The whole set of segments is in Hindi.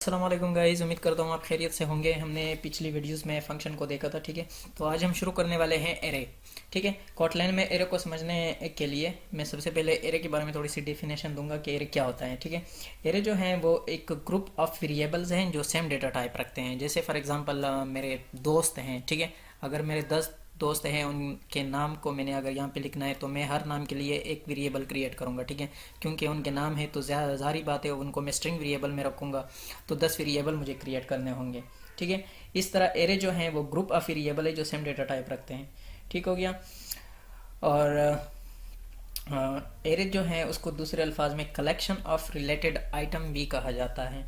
अस्सलाम वालेकुम गाइस, उम्मीद करता हूँ आप खैरियत से होंगे। हमने पिछली वीडियोस में फंक्शन को देखा था, ठीक है। तो आज हम शुरू करने वाले हैं एरे, ठीक है। कोटलैंड में एरे को समझने के लिए मैं सबसे पहले एरे के बारे में थोड़ी सी डेफिनेशन दूंगा कि एरे क्या होता है, ठीक है। एरे जो है वो एक ग्रुप ऑफ वेरिएबल्स हैं जो सेम डेटा टाइप रखते हैं। जैसे फॉर एग्जांपल मेरे दोस्त हैं, ठीक है। अगर मेरे 10 दोस्त हैं, उनके नाम को मैंने अगर यहाँ पे लिखना है तो मैं हर नाम के लिए एक वेरिएबल क्रिएट करूँगा, ठीक है। क्योंकि उनके नाम है तो ज़्यादा जारी बात है, उनको मैं स्ट्रिंग वेरिएबल में रखूँगा तो 10 वेरिएबल मुझे क्रिएट करने होंगे, ठीक है। इस तरह एरे जो है वो ग्रुप ऑफ वेरिएबल है जो सेम डेटा टाइप रखते हैं, ठीक हो गया। और एरे जो है उसको दूसरे अल्फाज में कलेक्शन ऑफ रिलेटेड आइटम भी कहा जाता है,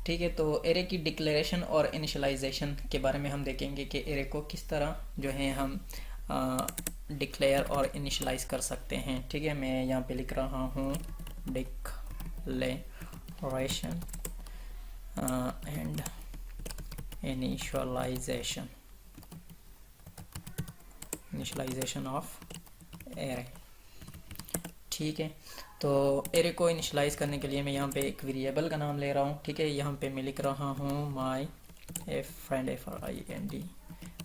ठीक है। तो एरे की डिक्लेरेशन और इनिशियलाइजेशन के बारे में हम देखेंगे कि एरे को किस तरह जो है हम डिक्लेयर और इनिशियलाइज कर सकते हैं, ठीक है। मैं यहाँ पे लिख रहा हूँ declaration and initialization initialization of array, ठीक है। तो एरे को इनिशियलाइज करने के लिए मैं यहाँ पे एक वेरिएबल का नाम ले रहा हूँ, ठीक है। यहाँ पे मैं लिख रहा हूँ माई friend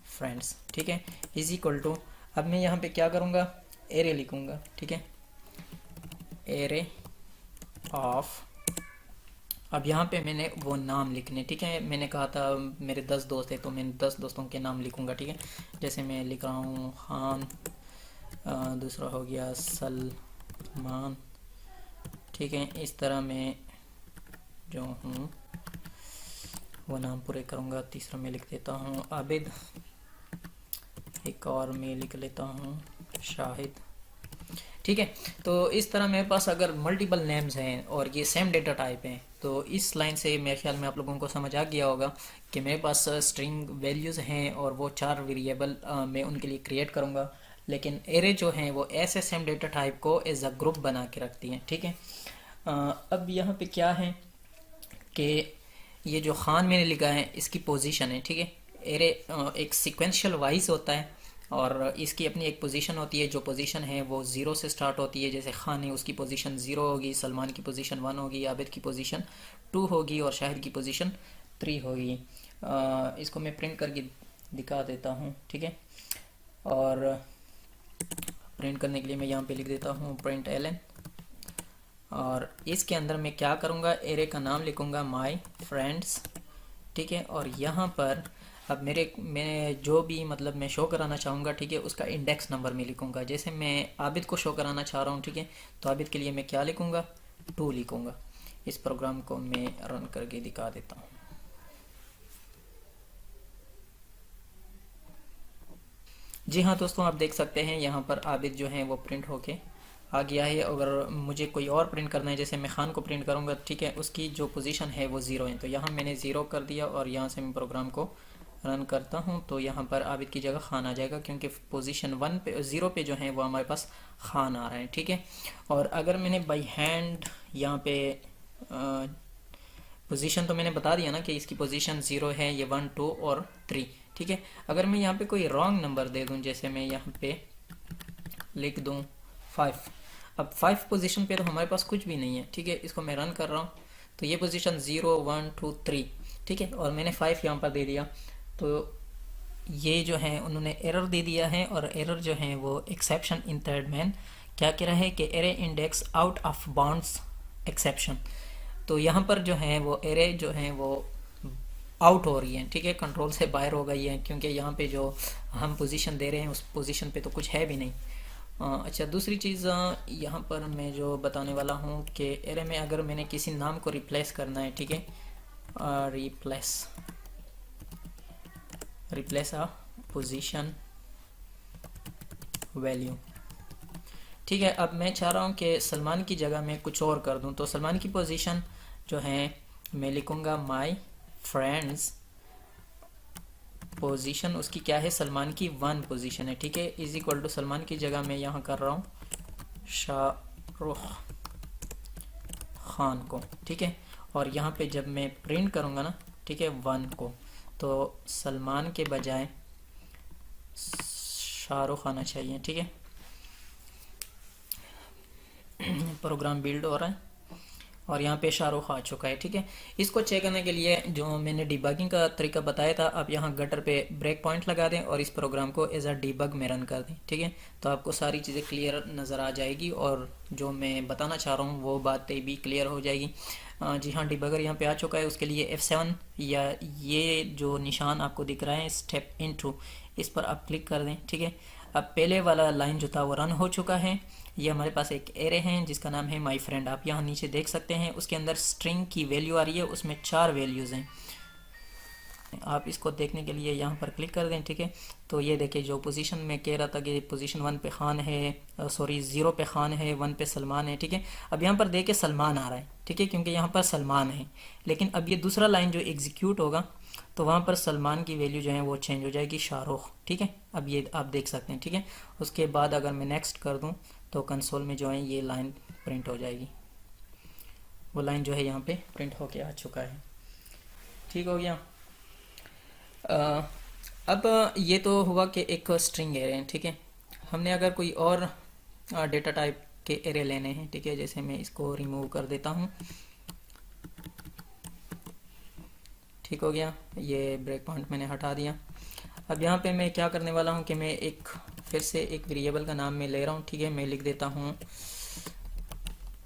फ्रेंड्स, ठीक है, इज इक्वल टू। अब मैं यहाँ पे क्या करूँगा, एरे लिखूँगा, ठीक है। एरे ऑफ, अब यहाँ पे मैंने वो नाम लिखने, ठीक है। मैंने कहा था मेरे 10 दोस्त हैं तो मैं 10 दोस्तों के नाम लिखूँगा, ठीक है। जैसे मैं लिख रहा हूँ खान, दूसरा हो गया सलमान, ठीक है। इस तरह मैं जो हूँ वो नाम पूरे करूँगा। तीसरा मैं लिख देता हूँ आबिद, एक और मैं लिख लेता हूँ शाहिद, ठीक है। तो इस तरह मेरे पास अगर मल्टीपल नेम्स हैं और ये सेम डेटा टाइप हैं तो इस लाइन से मेरे ख्याल में आप लोगों को समझ आ गया होगा कि मेरे पास स्ट्रिंग वैल्यूज़ हैं और वो 4 वेरिएबल मैं उनके लिए क्रिएट करूँगा। लेकिन एरे जो हैं वो ऐसे सेम डेटा टाइप को एज अ ग्रुप बना के रखती हैं, ठीक है। अब यहाँ पे क्या है कि ये जो खान मैंने लिखा है इसकी पोजीशन है, ठीक है। एरे एक सिक्वेंशियल वाइज होता है और इसकी अपनी एक पोजीशन होती है। जो पोजीशन है वो 0 से स्टार्ट होती है। जैसे खान है उसकी पोजीशन 0 होगी, सलमान की पोजीशन 1 होगी, आबिद की पोजीशन 2 होगी और शाहिद की पोजीशन 3 होगी। इसको मैं प्रिंट करके दिखा देता हूँ, ठीक है। और प्रिंट करने के लिए मैं यहाँ पे लिख देता हूँ प्रिंट एलन और इसके अंदर मैं क्या करूँगा, एरे का नाम लिखूँगा माई फ्रेंड्स, ठीक है। और यहाँ पर अब मैं जो भी मतलब मैं शो कराना चाहूँगा, ठीक है, उसका इंडेक्स नंबर में लिखूँगा। जैसे मैं आबिद को शो कराना चाह रहा हूँ, ठीक है, तो आबिद के लिए मैं क्या लिखूँगा, 2 लिखूँगा। इस प्रोग्राम को मैं रन करके दिखा देता हूँ। जी हाँ दोस्तों, आप देख सकते हैं यहाँ पर आबिद जो है वो प्रिंट होके आ गया है। अगर मुझे कोई और प्रिंट करना है, जैसे मैं खान को प्रिंट करूँगा, ठीक है, उसकी जो पोजीशन है वो 0 है, तो यहाँ मैंने 0 कर दिया और यहाँ से मैं प्रोग्राम को रन करता हूँ तो यहाँ पर आबिद की जगह खान आ जाएगा क्योंकि पोजीशन 1 पे 0 पे जो है वो हमारे पास खान आ रहा है, ठीक है। और अगर मैंने बाई हैंड यहाँ पे पोजीशन तो मैंने बता दिया ना कि इसकी पोजीशन 0 है, ये 1 2 और 3, ठीक है। अगर मैं यहाँ पे कोई रॉन्ग नंबर दे दूँ, जैसे मैं यहाँ पे लिख दूँ 5, अब 5 पोजीशन पे तो हमारे पास कुछ भी नहीं है, ठीक है। इसको मैं रन कर रहा हूँ तो ये पोजीशन 0 1 2 3, ठीक है, और मैंने 5 यहाँ पर दे दिया तो ये जो है उन्होंने एरर दे दिया है। और एरर जो है वो एक्सेप्शन इन थर्ड मैन क्या कह रहा है कि array index out of bounds exception. तो यहाँ पर जो है वो एरे जो है वो आउट हो रही है, ठीक है, कंट्रोल से बाहर हो गई है क्योंकि यहाँ पे जो हम पोजीशन दे रहे हैं उस पोजीशन पे तो कुछ है भी नहीं। अच्छा, दूसरी चीज़ यहाँ पर मैं जो बताने वाला हूँ कि एरे में अगर मैंने किसी नाम को रिप्लेस करना है, ठीक है, replace replace a position value, ठीक है। अब मैं चाह रहा हूँ कि सलमान की जगह मैं कुछ और कर दूँ, तो सलमान की पोजीशन जो है मैं लिखूँगा माई फ्रेंड्स पोजीशन, उसकी क्या है, सलमान की 1 पोजीशन है, ठीक है, इज इक्वल टू सलमान की जगह मैं यहाँ कर रहा हूँ शाहरुख खान को, ठीक है। और यहाँ पे जब मैं प्रिंट करूँगा ना, ठीक है, 1 को, तो सलमान के बजाय शाहरुख आना चाहिए, ठीक है। प्रोग्राम बिल्ड हो रहा है और यहाँ पे शाहरुख आ चुका है। ठीक है, इसको चेक करने के लिए जो मैंने डिबगिंग का तरीका बताया था, आप यहाँ गटर पे ब्रेक पॉइंट लगा दें और इस प्रोग्राम को एज अ डिबग में रन कर दें। ठीक है, तो आपको सारी चीज़ें क्लियर नज़र आ जाएगी और जो मैं बताना चाह रहा हूँ वो बातें भी क्लियर हो जाएगी। जी हाँ, डिबगर यहाँ पे आ चुका है। उसके लिए F7 या ये जो निशान आपको दिख रहा है स्टेप इनटू, इस पर आप क्लिक कर दें। ठीक है, अब पहले वाला लाइन जो था वो रन हो चुका है। ये हमारे पास एक एरे है जिसका नाम है माई फ्रेंड, आप यहाँ नीचे देख सकते हैं। उसके अंदर स्ट्रिंग की वैल्यू आ रही है, उसमें 4 वैल्यूज़ हैं। आप इसको देखने के लिए यहाँ पर क्लिक कर दें। ठीक है, तो ये देखिए जो पोजीशन में कह रहा था कि पोजीशन 1 पे खान है, सॉरी 0 पे खान है, 1 पे सलमान है। ठीक है, अब यहाँ पर देखिए सलमान आ रहा है। ठीक है, क्योंकि यहाँ पर सलमान है, लेकिन अब ये दूसरा लाइन जो एग्जीक्यूट होगा तो वहाँ पर सलमान की वैल्यू जो है वो चेंज हो जाएगी शाहरुख। ठीक है, अब ये आप देख सकते हैं। ठीक है, उसके बाद अगर मैं नेक्स्ट कर दूँ तो कंसोल में जो है ये लाइन प्रिंट हो जाएगी। वो लाइन जो है यहाँ पे प्रिंट होके आ चुका है। ठीक हो गया। अब ये तो हुआ कि एक स्ट्रिंग एरे है। ठीक है, हमने अगर कोई और डेटा टाइप के एरे लेने हैं, ठीक है, जैसे मैं इसको रिमूव कर देता हूँ। ठीक हो गया, ये ब्रेक पॉइंट मैंने हटा दिया। अब यहाँ पे मैं क्या करने वाला हूँ कि मैं एक फिर से एक वेरिएबल का नाम मैं ले रहा हूँ। ठीक है, मैं लिख देता हूँ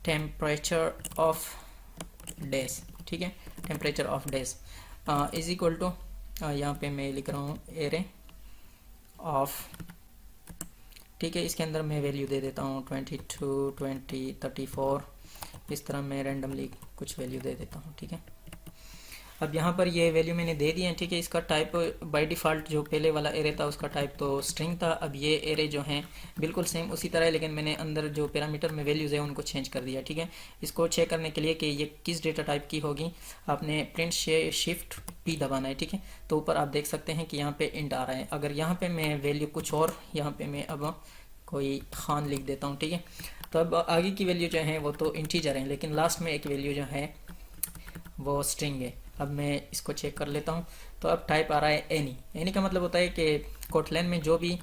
टेम्परेचर ऑफ डेज। ठीक है, temperature of days is equal to, यहाँ पे मैं लिख रहा हूँ एरे ऑफ। ठीक है, इसके अंदर मैं वैल्यू दे देता हूँ 22, 20, 34, इस तरह मैं रेंडमली कुछ वैल्यू दे देता हूँ। ठीक है, अब यहाँ पर ये वैल्यू मैंने दे दी है। ठीक है, इसका टाइप बाय डिफ़ॉल्ट जो पहले वाला एरे था उसका टाइप तो स्ट्रिंग था। अब ये एरे जो हैं बिल्कुल सेम उसी तरह है, लेकिन मैंने अंदर जो पैरामीटर में वैल्यूज़ है उनको चेंज कर दिया। ठीक है, इसको चेक करने के लिए कि ये किस डेटा टाइप की होगी, आपने प्रिंट शिफ्ट P दबाना है। ठीक है, तो ऊपर आप देख सकते हैं कि यहाँ पे इंट आ रहा है। अगर यहाँ पे मैं वैल्यू कुछ और, यहाँ पे मैं अब कोई खान लिख देता हूँ। ठीक है, तो अब आगे की वैल्यू जो है वो तो इंटीजर है, लेकिन लास्ट में एक वैल्यू जो है वो स्ट्रिंग है। अब मैं इसको चेक कर लेता हूँ, तो अब टाइप आ रहा है एनी। एनी का मतलब होता है कि कोटलन में जो भी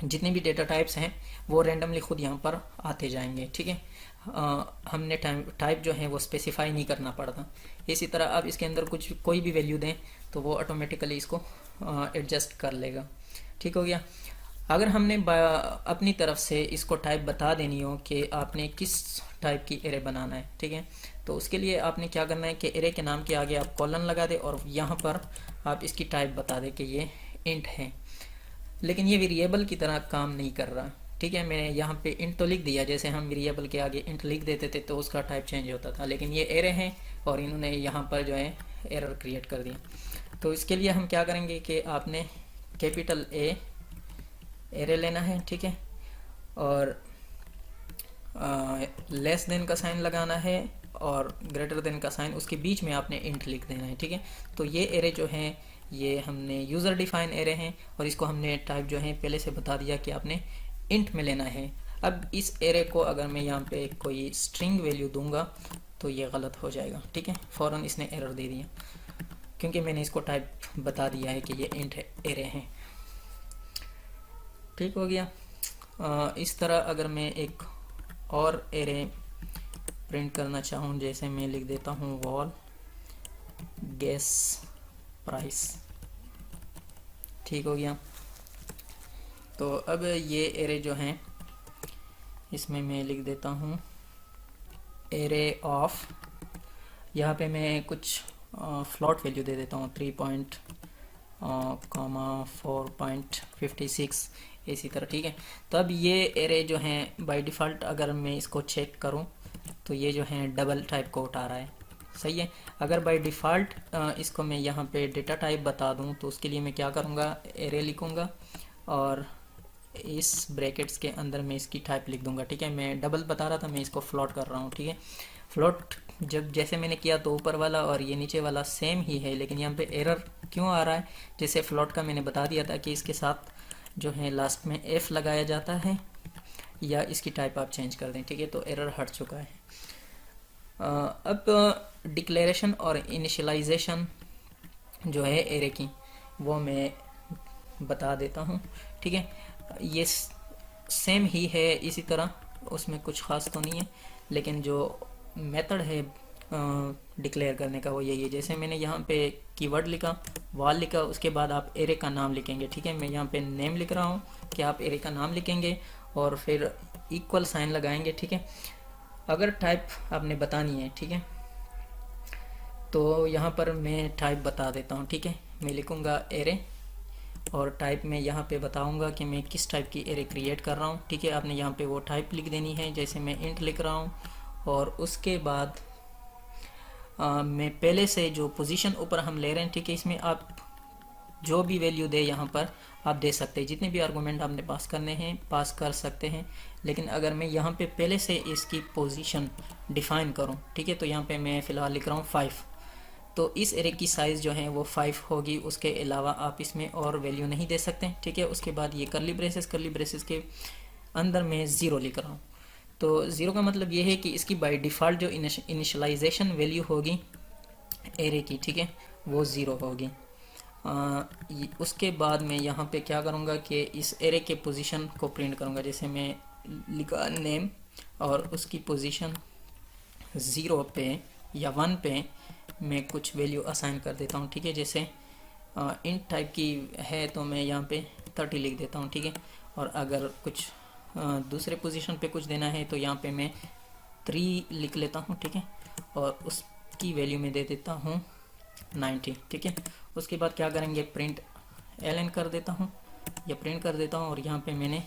जितनी भी डेटा टाइप्स हैं वो रेंडमली खुद यहाँ पर आते जाएंगे। ठीक है, हमने टाइप जो है वो स्पेसिफाई नहीं करना पड़ता। इसी तरह अब इसके अंदर कुछ कोई भी वैल्यू दें तो वो ऑटोमेटिकली इसको एडजस्ट कर लेगा। ठीक हो गया। अगर हमने अपनी तरफ से इसको टाइप बता देनी हो कि आपने किस टाइप की एरे बनाना है, ठीक है, तो उसके लिए आपने क्या करना है कि एरे के नाम के आगे आप कॉलन लगा दें और यहाँ पर आप इसकी टाइप बता दें कि ये इंट है। लेकिन ये वेरिएबल की तरह काम नहीं कर रहा। ठीक है, मैंने यहाँ पे इंट तो लिख दिया, जैसे हम वेरिएबल के आगे इंट लिख देते थे तो उसका टाइप चेंज होता था, लेकिन ये एरे है और इन्होंने यहाँ पर जो है एरर क्रिएट कर दिया। तो इसके लिए हम क्या करेंगे कि आपने कैपिटल ए एरे लेना है। ठीक है, और लेस देन का साइन लगाना है और ग्रेटर देन का साइन, उसके बीच में आपने इंट लिख देना है। ठीक है, तो ये एरे जो है ये हमने यूज़र डिफाइन एरे हैं और इसको हमने टाइप जो है पहले से बता दिया कि आपने इंट में लेना है। अब इस एरे को अगर मैं यहाँ पे कोई स्ट्रिंग वैल्यू दूंगा तो ये गलत हो जाएगा। ठीक है, फ़ौरन इसने एरर दे दिया क्योंकि मैंने इसको टाइप बता दिया है कि ये इंट एरे हैं। ठीक हो गया। इस तरह अगर मैं एक और एरे प्रिंट करना चाहूँ, जैसे मैं लिख देता हूँ वॉल गैस प्राइस। ठीक हो गया। तो अब ये एरे जो हैं इसमें मैं लिख देता हूँ एरे ऑफ, यहाँ पे मैं कुछ फ्लोट वैल्यू दे देता हूँ 3.4.56 इसी तरह। ठीक है, तो अब ये एरे जो हैं बाय डिफ़ॉल्ट अगर मैं इसको चेक करूं तो ये जो है डबल टाइप कोट आ रहा है। सही है, अगर बाय डिफ़ॉल्ट इसको मैं यहाँ पे डेटा टाइप बता दूं तो उसके लिए मैं क्या करूँगा, एरे लिखूँगा और इस ब्रैकेट्स के अंदर मैं इसकी टाइप लिख दूँगा। ठीक है, मैं डबल बता रहा था, मैं इसको फ्लोट कर रहा हूँ। ठीक है, फ्लोट जब जैसे मैंने किया तो ऊपर वाला और ये नीचे वाला सेम ही है, लेकिन यहाँ पे एरर क्यों आ रहा है, जैसे फ्लोट का मैंने बता दिया था कि इसके साथ जो है लास्ट में एफ लगाया जाता है या इसकी टाइप आप चेंज कर दें। ठीक है, तो एरर हट चुका है। अब डिक्लेरेशन और इनिशियलाइजेशन जो है एरे की वो मैं बता देता हूँ। ठीक है, ये सेम ही है इसी तरह, उसमें कुछ ख़ास तो नहीं है, लेकिन जो मेथड है डिक्लेयर करने का, वो यही है। जैसे मैंने यहाँ पे कीवर्ड लिखा, वाल लिखा, उसके बाद आप एरे का नाम लिखेंगे, ठीक है। मैं यहाँ पे नेम लिख रहा हूँ कि आप एरे का नाम लिखेंगे और फिर इक्वल साइन लगाएंगे, ठीक है। अगर टाइप आपने बतानी है, ठीक है, तो यहाँ पर मैं टाइप बता देता हूँ, ठीक है। मैं लिखूँगा एरे और टाइप में यहाँ पे बताऊँगा कि मैं किस टाइप की एरे क्रिएट कर रहा हूँ, ठीक है। आपने यहाँ पे वो टाइप लिख देनी है, जैसे मैं इंट लिख रहा हूँ। और उसके बाद मैं पहले से जो पोजीशन ऊपर हम ले रहे हैं, ठीक है, इसमें आप जो भी वैल्यू दे यहाँ पर आप दे सकते हैं, जितने भी आर्गूमेंट आपने पास करने हैं पास कर सकते हैं। लेकिन अगर मैं यहाँ पे पहले से इसकी पोजीशन डिफाइन करूँ, ठीक है, तो यहाँ पे मैं फ़िलहाल लिख रहा हूँ 5। तो इस एरे की साइज़ जो है वो 5 होगी, उसके अलावा आप इसमें और वैल्यू नहीं दे सकते, ठीक है। उसके बाद ये करली ब्रेसेस के अंदर मैं ज़ीरो लिख रहा हूँ। तो ज़ीरो का मतलब ये है कि इसकी बाय डिफ़ॉल्ट जो इनिशियलाइजेशन वैल्यू होगी एरे की, ठीक है, वो ज़ीरो होगी। उसके बाद मैं यहाँ पे क्या करूँगा कि इस एरे के पोजीशन को प्रिंट करूँगा। जैसे मैं लिखा नेम और उसकी पोजीशन 0 पे या 1 पे मैं कुछ वैल्यू असाइन कर देता हूँ, ठीक है। जैसे इंट टाइप की है तो मैं यहाँ पे 30 लिख देता हूँ, ठीक है। और अगर कुछ दूसरे पोजीशन पे कुछ देना है तो यहाँ पे मैं 3 लिख लेता हूँ, ठीक है। और उसकी वैल्यू में दे देता हूँ 90, ठीक है। उसके बाद क्या करेंगे, प्रिंट ln कर देता हूँ या प्रिंट कर देता हूँ। और यहाँ पे मैंने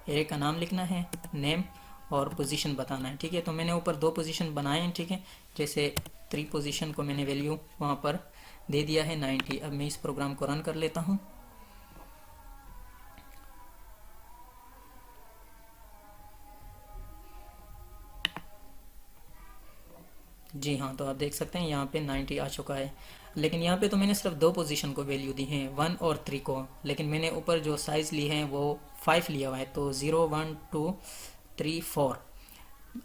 एरे का नाम लिखना है, नेम और पोजीशन बताना है, ठीक है। तो मैंने ऊपर 2 पोजीशन बनाए हैं, ठीक है। जैसे 3 पोजीशन को मैंने वैल्यू वहाँ पर दे दिया है 90। अब मैं इस प्रोग्राम को रन कर लेता हूँ। जी हाँ, तो आप देख सकते हैं यहाँ पे 90 आ चुका है। लेकिन यहाँ पे तो मैंने सिर्फ 2 पोजीशन को वैल्यू दी है, 1 और 3 को। लेकिन मैंने ऊपर जो साइज़ ली है वो 5 लिया हुआ है, तो 0 1 2 3 4।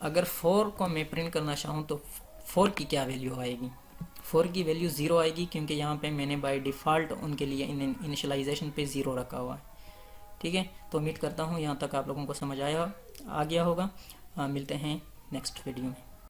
अगर 4 को मैं प्रिंट करना चाहूँ तो 4 की क्या वैल्यू आएगी, 4 की वैल्यू 0 आएगी, क्योंकि यहाँ पे मैंने बाय डिफ़ॉल्ट उनके लिए इनिशियलाइजेशन पे 0 रखा हुआ है, ठीक है। तो उम्मीद करता हूँ यहाँ तक आप लोगों को समझ आ गया होगा। मिलते हैं नेक्स्ट वीडियो में।